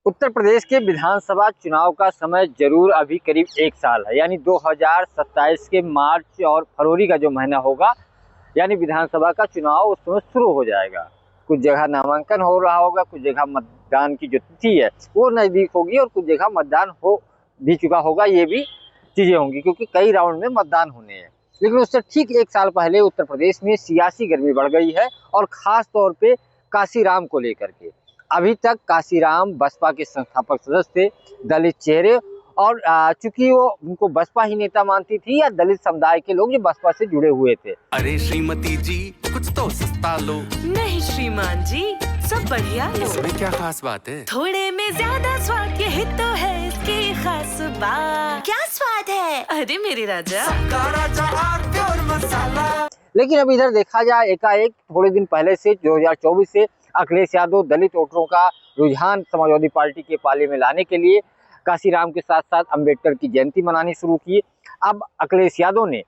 उत्तर प्रदेश के विधानसभा चुनाव का समय जरूर अभी करीब 1 साल है, यानी 2027 के मार्च और फरवरी का जो महीना होगा, यानी विधानसभा का चुनाव उस समय शुरू हो जाएगा। कुछ जगह नामांकन हो रहा होगा, कुछ जगह मतदान की जो तिथि है वो नज़दीक होगी और कुछ जगह मतदान हो भी चुका होगा। ये भी चीज़ें होंगी क्योंकि कई राउंड में मतदान होने हैं। लेकिन उससे ठीक 1 साल पहले उत्तर प्रदेश में सियासी गर्मी बढ़ गई है और ख़ास तौर पे काशीराम को लेकर के। अभी तक काशीराम बसपा के संस्थापक सदस्य थे, दलित चेहरे, और चूंकि वो उनको बसपा ही नेता मानती थी या दलित समुदाय के लोग जो बसपा से जुड़े हुए थे। अरे श्रीमती जी, कुछ तो सस्ता लो। नहीं श्रीमान जी, सब बढ़िया लो। इसमें क्या खास बात है? थोड़े में ज्यादा स्वाद, यही तो है इसकी खास बात। क्या स्वाद है? अरे मेरे राजा, मसाला। लेकिन अब इधर देखा जाए, एकाएक थोड़े दिन पहले से 2024 से अखिलेश यादव दलित वोटरों का रुझान समाजवादी पार्टी के पाले में लाने के लिए काशीराम के साथ साथ अंबेडकर की जयंती मनानी शुरू की। अब अखिलेश यादव ने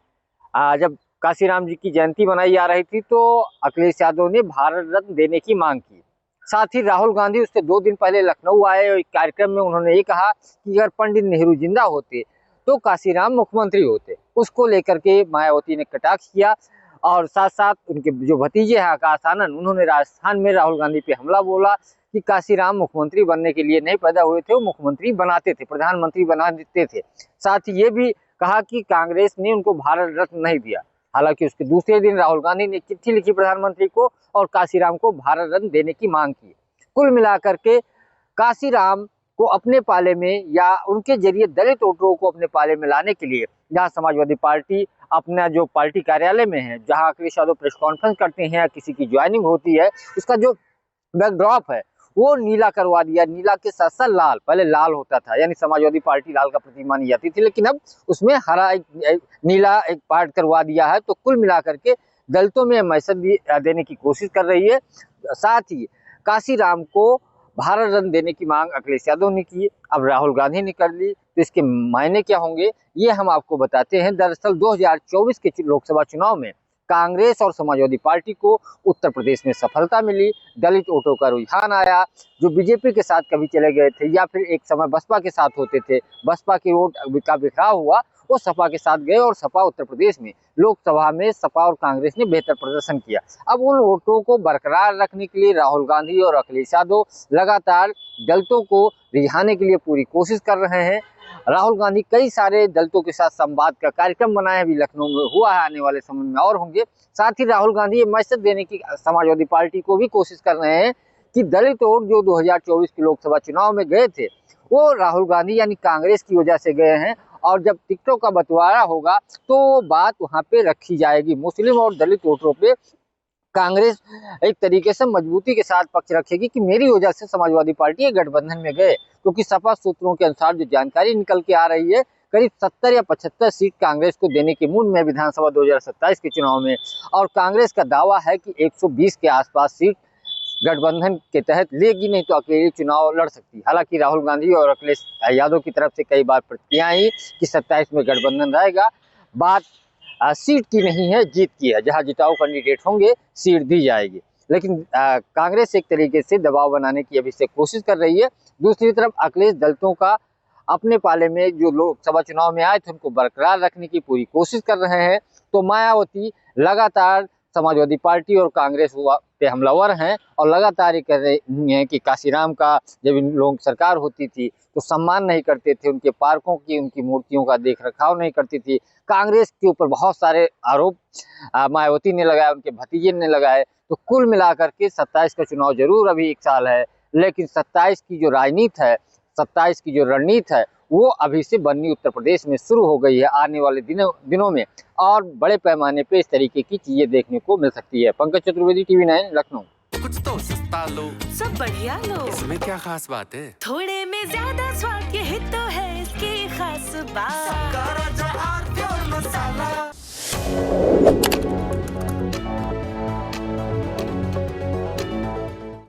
जब काशीराम जी की जयंती मनाई जा रही थी तो अखिलेश यादव ने भारत रत्न देने की मांग की। साथ ही राहुल गांधी उससे 2 दिन पहले लखनऊ आए और एक कार्यक्रम में उन्होंने ये कहा कि अगर पंडित नेहरू जिंदा होते तो काशीराम मुख्यमंत्री होते। उसको लेकर के मायावती ने कटाक्ष किया और साथ साथ उनके जो भतीजे हैं आकाश आनंद, उन्होंने राजस्थान में राहुल गांधी पे हमला बोला कि काशीराम मुख्यमंत्री बनने के लिए नहीं पैदा हुए थे, वो मुख्यमंत्री बनाते थे, प्रधानमंत्री बना देते थे। साथ ही ये भी कहा कि कांग्रेस ने उनको भारत रत्न नहीं दिया। हालांकि उसके दूसरे दिन राहुल गांधी ने चिट्ठी लिखी प्रधानमंत्री को और काशीराम को भारत रत्न देने की मांग की। कुल मिलाकर के काशीराम को अपने पाले में या उनके जरिए दलित वोटरों को अपने पाले में लाने के लिए जहाँ समाजवादी पार्टी अपना जो पार्टी कार्यालय में है, जहाँ अखिलेश यादव प्रेस कॉन्फ्रेंस करते हैं या किसी की ज्वाइनिंग होती है, उसका जो बैकड्रॉप है वो नीला करवा दिया। नीला के साथ साथ लाल, पहले लाल होता था, यानी समाजवादी पार्टी लाल का प्रतीक मानी जाती थी, लेकिन अब उसमें हरा नीला एक पार्ट करवा दिया है। तो कुल मिलाकर के दलितों में मैसेज देने की कोशिश कर रही है। साथ ही काशीराम को भारत रत्न देने की मांग अखिलेश यादव ने की, अब राहुल गांधी ने कर ली। तो इसके मायने क्या होंगे ये हम आपको बताते हैं। दरअसल 2024 के लोकसभा चुनाव में कांग्रेस और समाजवादी पार्टी को उत्तर प्रदेश में सफलता मिली, दलित वोटों का रुझान आया। जो बीजेपी के साथ कभी चले गए थे या फिर एक समय बसपा के साथ होते थे, बसपा की वोट का बिखराव हुआ, वो सपा के साथ गए और सपा उत्तर प्रदेश में लोकसभा में सपा और कांग्रेस ने बेहतर प्रदर्शन किया। अब उन वोटों को बरकरार रखने के लिए राहुल गांधी और अखिलेश यादव लगातार दलितों को रिझाने के लिए पूरी कोशिश कर रहे हैं। राहुल गांधी कई सारे दलितों के साथ संवाद का कार्यक्रम बनाए, अभी लखनऊ में हुआ है, आने वाले समय में और होंगे। साथ ही राहुल गांधी ये मैसेज देने की समाजवादी पार्टी को भी कोशिश कर रहे हैं कि दलित वोट जो 2024 के लोकसभा चुनाव में गए थे वो राहुल गांधी यानी कांग्रेस की वजह से गए हैं, और जब टिकटों का बंटवारा होगा तो बात वहां पे रखी जाएगी। मुस्लिम और दलित वोटरों पे कांग्रेस एक तरीके से मजबूती के साथ पक्ष रखेगी कि मेरी वजह से समाजवादी पार्टी ये गठबंधन में गए, क्योंकि सपा सूत्रों के अनुसार जो जानकारी निकल के आ रही है, करीब 70 या 75 सीट कांग्रेस को देने के मूड में विधानसभा 2027 के चुनाव में, और कांग्रेस का दावा है कि 120 के आसपास सीट गठबंधन के तहत लेगी, नहीं तो अकेले चुनाव लड़ सकती। हालांकि राहुल गांधी और अखिलेश यादव की तरफ से कई बार प्रतिक्रिया आई कि 27 में गठबंधन रहेगा। बात सीट की नहीं है, जीत की है। जहां जिताऊ कैंडिडेट होंगे सीट दी जाएगी। लेकिन कांग्रेस एक तरीके से दबाव बनाने की अभी से कोशिश कर रही है। दूसरी तरफ अखिलेश दलितों का अपने पाले में जो लोकसभा चुनाव में आए थे उनको बरकरार रखने की पूरी कोशिश कर रहे हैं। तो मायावती लगातार समाजवादी पार्टी और कांग्रेस पे हमलावर हैं और लगातार ये कह रही हैं कि काशीराम का जब इन लोगों की सरकार होती थी तो सम्मान नहीं करते थे, उनके पार्कों की, उनकी मूर्तियों का देख रखाव नहीं करती थी। कांग्रेस के ऊपर बहुत सारे आरोप मायावती ने लगाए, उनके भतीजे ने लगाए। तो कुल मिलाकर के 27 का चुनाव जरूर अभी 1 साल है, लेकिन 27 की जो राजनीति है, 27 की जो रणनीति है वो अभी से बननी उत्तर प्रदेश में शुरू हो गई है। आने वाले दिनों में और बड़े पैमाने पे इस तरीके की चीजें देखने को मिल सकती है। पंकज चतुर्वेदी, TV 9, लखनऊ। कुछ तो सस्ता लो। सब बढ़िया लो। इसमें क्या खास बात है? थोड़े में ज्यादा स्वाद, यही तो है इसकी खास बात। मसाला।